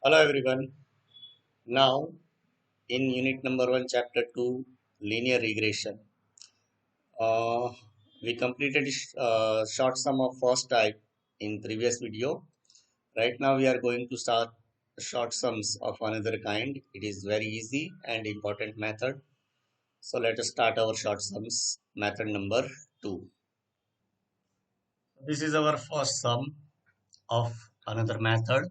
Hello everyone. Now in unit number 1 chapter 2 linear regression, uh, we completed short sum of first type in previous video. Right now we are going to start short sums of another kind. It is very easy and important method. So let us start our short sums method number 2. This is our first sum of another method.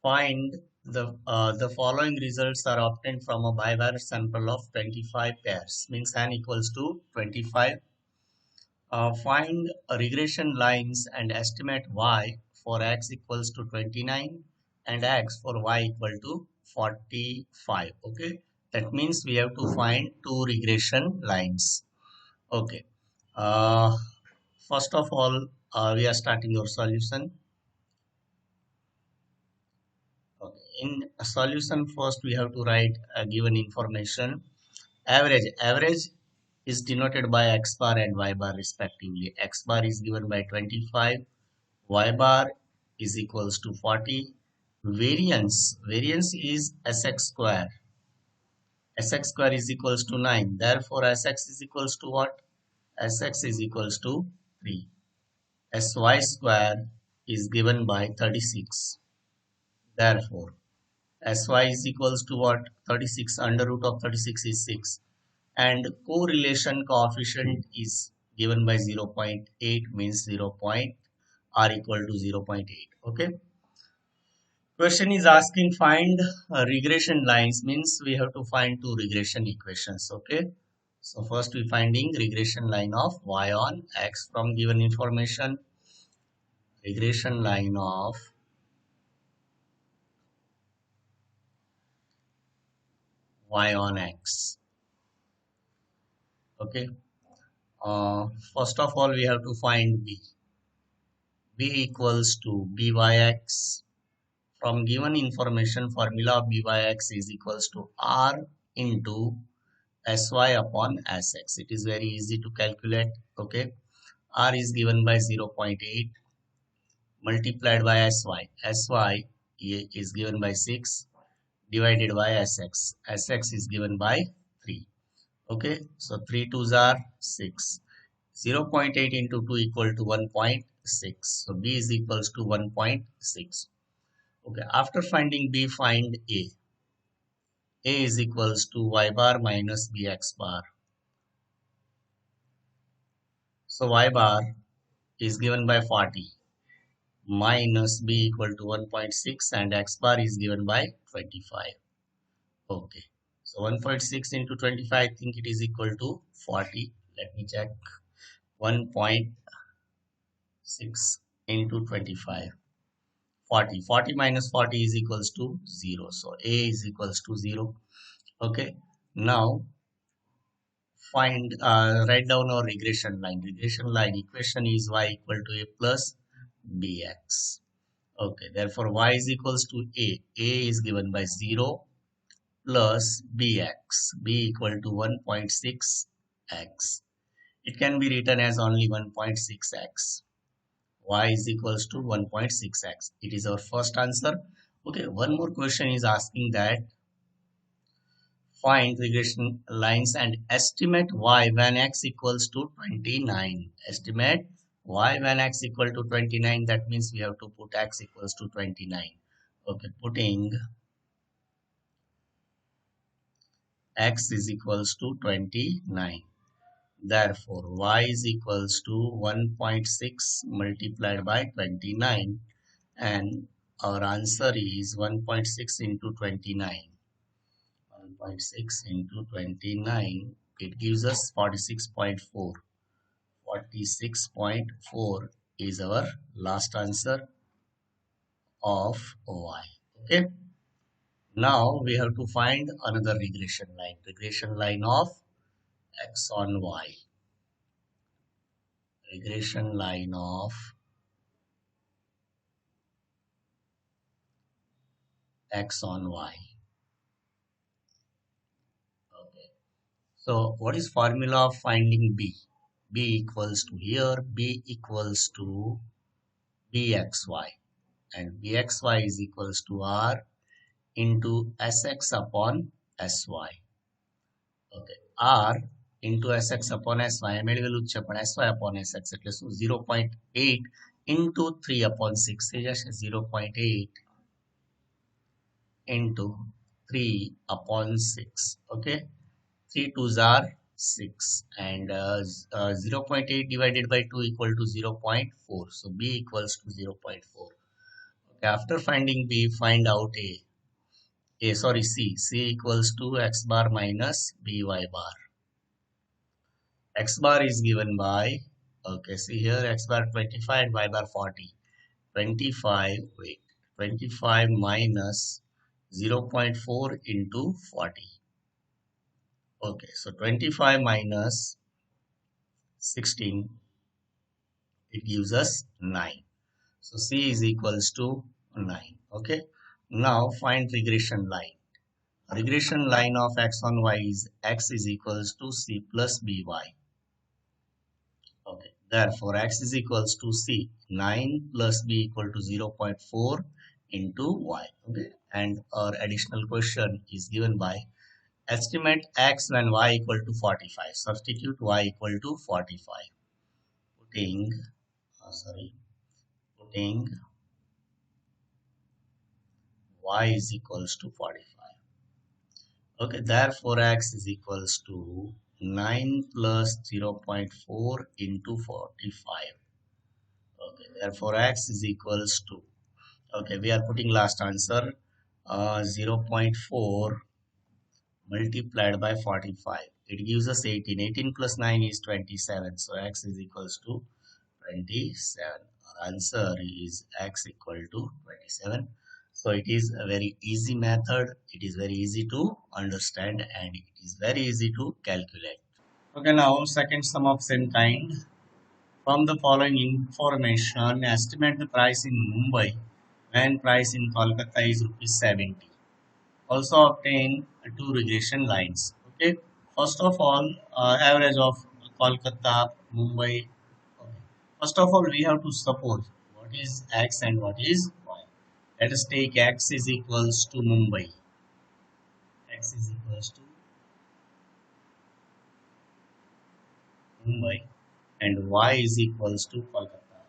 Find the following results are obtained from a bivalent sample of 25 pairs, means n equals to 25. Find regression lines and estimate y for x equals to 29 and x for y equal to 45. Okay, that means we have to find two regression lines. Okay, uh, first of all, we are starting your solution. Okay. In a solution, first we have to write a given information. Average is denoted by x bar and y bar respectively. X bar is given by 25, y bar is equals to 40. Variance is sx square. Sx square is equals to 9. Therefore, sx is equals to what? Sx is equals to 3. Sy square is given by 36. Therefore, Sy is equals to what? 36. Under root of 36 is 6. And correlation coefficient is given by 0.8, means 0. R equal to 0.8. Okay. Question is asking find regression lines, means we have to find two regression equations. Okay. So first we finding regression line of y on x from given information. Regression line of y on x. Okay. First of all, we have to find b. B equals to byx. From given information, formula of byx is equals to r into sy upon sx. It is very easy to calculate. Okay. R is given by 0.8 multiplied by sy. Sy is given by 6 divided by sx. Sx is given by 3. Okay. So 3 2s are 6. 0.8 into 2 equal to 1.6. So b is equals to 1.6. Okay, after finding b, find a. A is equals to y bar minus bx bar. So y bar is given by 40 minus b equal to 1.6 and x bar is given by 25. Okay, so 1.6 into 25, I think it is equal to 40. Let me check. 1.6 into 25. 40 minus 40 is equals to 0. So a is equals to 0. Okay. Now write down our regression line. Regression line equation is y equal to a plus bx. Okay. Therefore, y is equals to a. A is given by 0 plus bx. B equal to 1.6x. It can be written as only 1.6x. Y is equals to 1.6x. It is our first answer. Okay, one more question is asking that find regression lines and estimate y when x equals to 29. Estimate y when x equal to 29. That means we have to put x equals to 29. Okay, putting x is equals to 29. Therefore, y is equals to 1.6 multiplied by 29 and our answer is 1.6 into 29. 1.6 into 29, it gives us 46.4. 46.4 is our last answer of y. Okay. Now we have to find another regression line. Regression line of x on y. Regression line of x on y. Okay. So what is formula of finding b? B equals to here, b equals to bxy. and bxy is equals to r into sx upon sy. Okay, r into sx upon sy મેળવેલું જ છે પણ sy upon sx એટલે શું 0.8 into 3 upon 6 થઈ જશે 0.8 into 3 upon 6. Okay, 3 2s are 6 and 0.8 divided by 2 equal to 0.4. So b equals to 0.4. Okay, after finding b, find out c equals to x bar minus by bar. X bar is given by, okay, see here x bar 25 and y bar 40. 25 minus 0.4 into 40. Okay, so 25 minus 16, it gives us 9. So c is equals to 9. Okay, now find regression line. Regression line of x on y is x is equals to c plus by. Okay, therefore x is equals to c, 9 plus b equal to 0.4 into y. Okay, and our additional question is given by estimate x when y equal to 45. Substitute y equal to 45. Putting y is equals to 45. Okay, therefore x is equals to 9 plus 0.4 into 45. Okay, therefore x is equals to, okay, we are putting last answer 0.4 multiplied by 45. It gives us 18. 18 plus 9 is 27. So x is equals to 27. Our answer is x equal to 27. So it is a very easy method. It is very easy to understand and it is very easy to calculate. Okay, now second sum of same kind. From the following information, estimate the price in Mumbai when price in Kolkata is ₹70. Also obtain two regression lines. Okay, first of all, average of Kolkata, Mumbai. Okay. First of all, we have to suppose what is x and what is y. Let us take x is equals to Mumbai. X is equals to Mumbai and y is equals to Kolkata.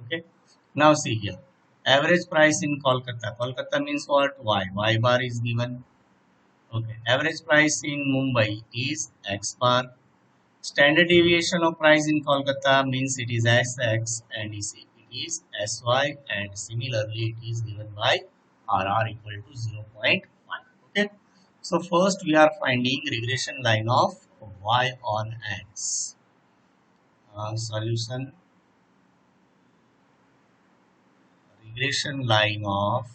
Okay. Now see here. Average price in Kolkata. Kolkata means what? Y. Y bar is given. Okay. Average price in Mumbai is x bar. Standard deviation of price in Kolkata means it is sx and it is sy and similarly it is given by rr equal to 0.5. Okay. So first we are finding regression line of y on x. Solution. Regression line of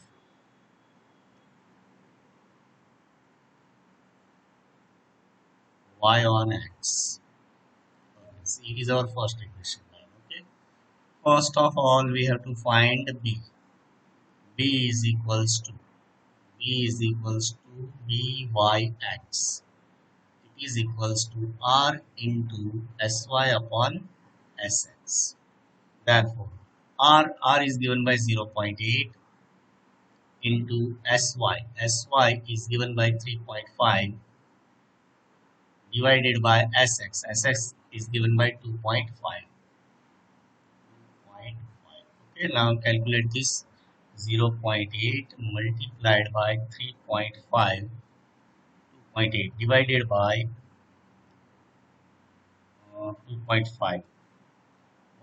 y on x. So it is our first regression line. Okay. First of all, we have to find b. b is equals to byx. It is equals to r into sy upon sx. Therefore, r is given by 0.8 into sy. Sy is given by 3.5 divided by sx. Sx is given by 2.5. Okay, now calculate this. 0.8 multiplied by 3.5, 2.8 divided by 2.5,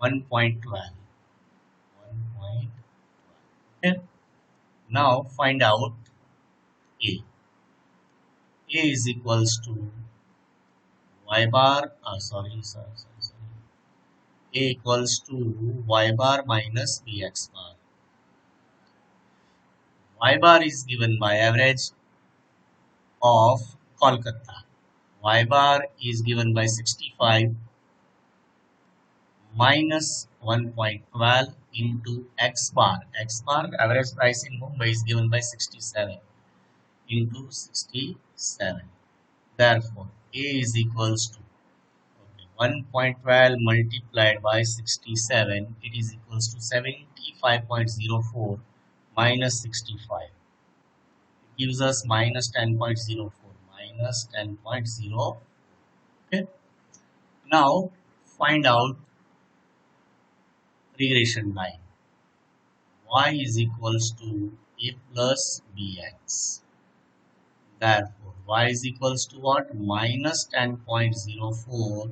1.12. Okay. Now find out a. A is equals to y bar. Sorry. A equals to y bar minus bx bar. Y bar is given by average of Kolkata. Y bar is given by 65 minus 1.12 into x bar. X bar average price in Mumbai is given by 67 into 67. Therefore, A is equals to, okay, 1.12 multiplied by 67, it is equals to 75.04 minus 65. It gives us minus 10.04, minus 10.0. Okay. Now find out regression line. Y is equals to a plus bx. Therefore, y is equals to what? Minus 10.04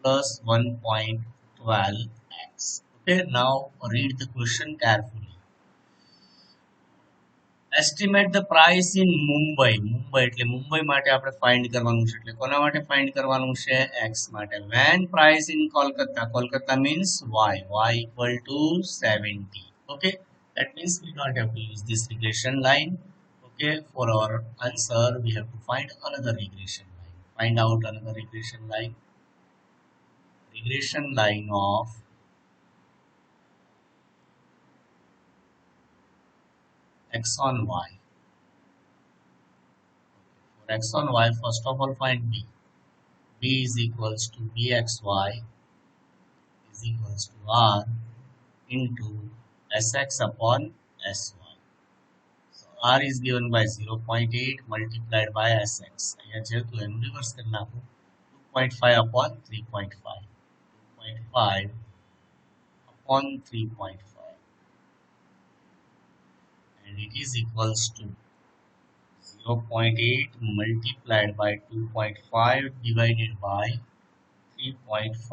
plus 1.12x. Okay, now read the question carefully. Estimate the price in Mumbai. Mumbai એટલે મુંબઈ માટે આપણે find કરવાનું છે એટલે કોના માટે find કરવાનું છે x માટે. When price in Kolkata, Kolkata means y equal to 70. Okay, that means we don't have to use this regression line. Okay, for our answer we have to find another regression line. Find out another regression line. Regression line of x on y. For x on y, first of all find b. B is equals to bxy is equals to r into sx upon sy. So r is given by 0.8 multiplied by sx. અહીંયા જેતું એનું reverse કરી નાખું. 2.5 upon 3.5. 2.5 upon 3.5. And it is equals to 0.8 multiplied by 2.5 divided by 3.5.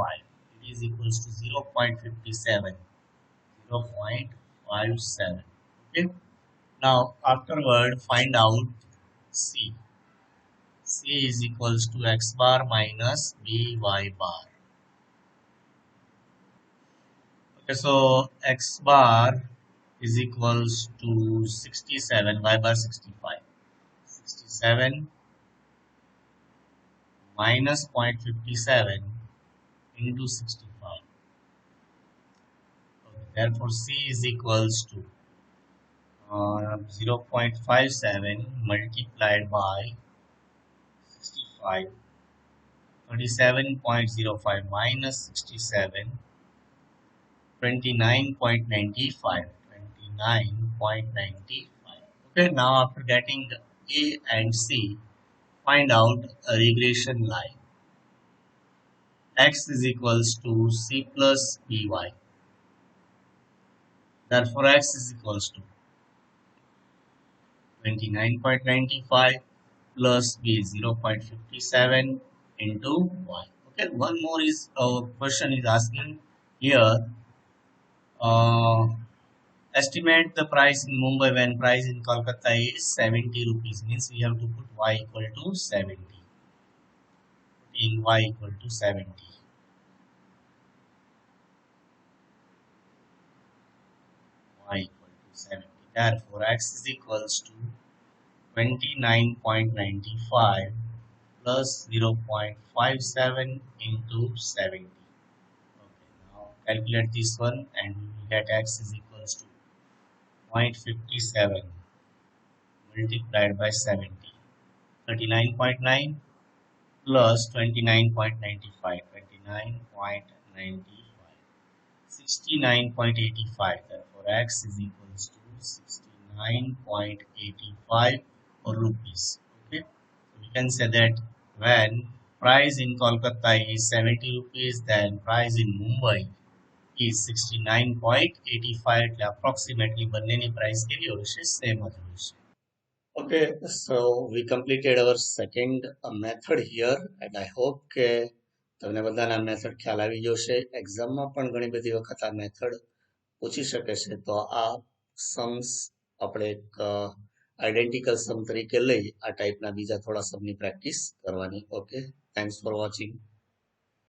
It is equals to 0.57. 0.57. Okay. Now afterward find out C. C is equals to x bar minus by bar. Okay, so x bar is equals to 67, y bar 65. 67 minus 0.57 into 65. Okay, therefore C is equals to 0.57 multiplied by 65. 37.05 minus 67. 29.95. 29.95. Okay, now after getting A and C, find out a regression line. X is equals to C plus by. Therefore, X is equals to 29.95 plus B 0.57 into Y. Okay, one more is question is asking here. Estimate the price in Mumbai when price in Kolkata is 70 rupees. Means we have to put y equal to 70. In y equal to 70. Y equal to 70. Therefore, x is equals to 29.95 plus 0.57 into 70. Okay, now calculate this one and we will get x is equals to 0.57 multiplied by 70. 39.9 plus 29.95. 29.95. 69.85. Therefore, x is equals to 69.85 rupees. Okay, we can say that when price in Kolkata is 70 rupees, then price in Mumbai is 69.85. એટલે approximately બંનેની price કેવી હશે? Same જ હશે. Okay, so we completed our second method here and I hope કે તમને બધાને આ મેથડ ખ્યાલ આવી જશે. એક્ઝામમાં પણ ઘણી બધી વખત આ મેથડ પૂછી શકે છે. તો આ सम्स આપણે એક આઈડેન્ટિકલ સમ તરીકે લઈ આ ટાઈપના બીજા થોડા સમની પ્રેક્ટિસ કરવાની. Okay, thanks for watching.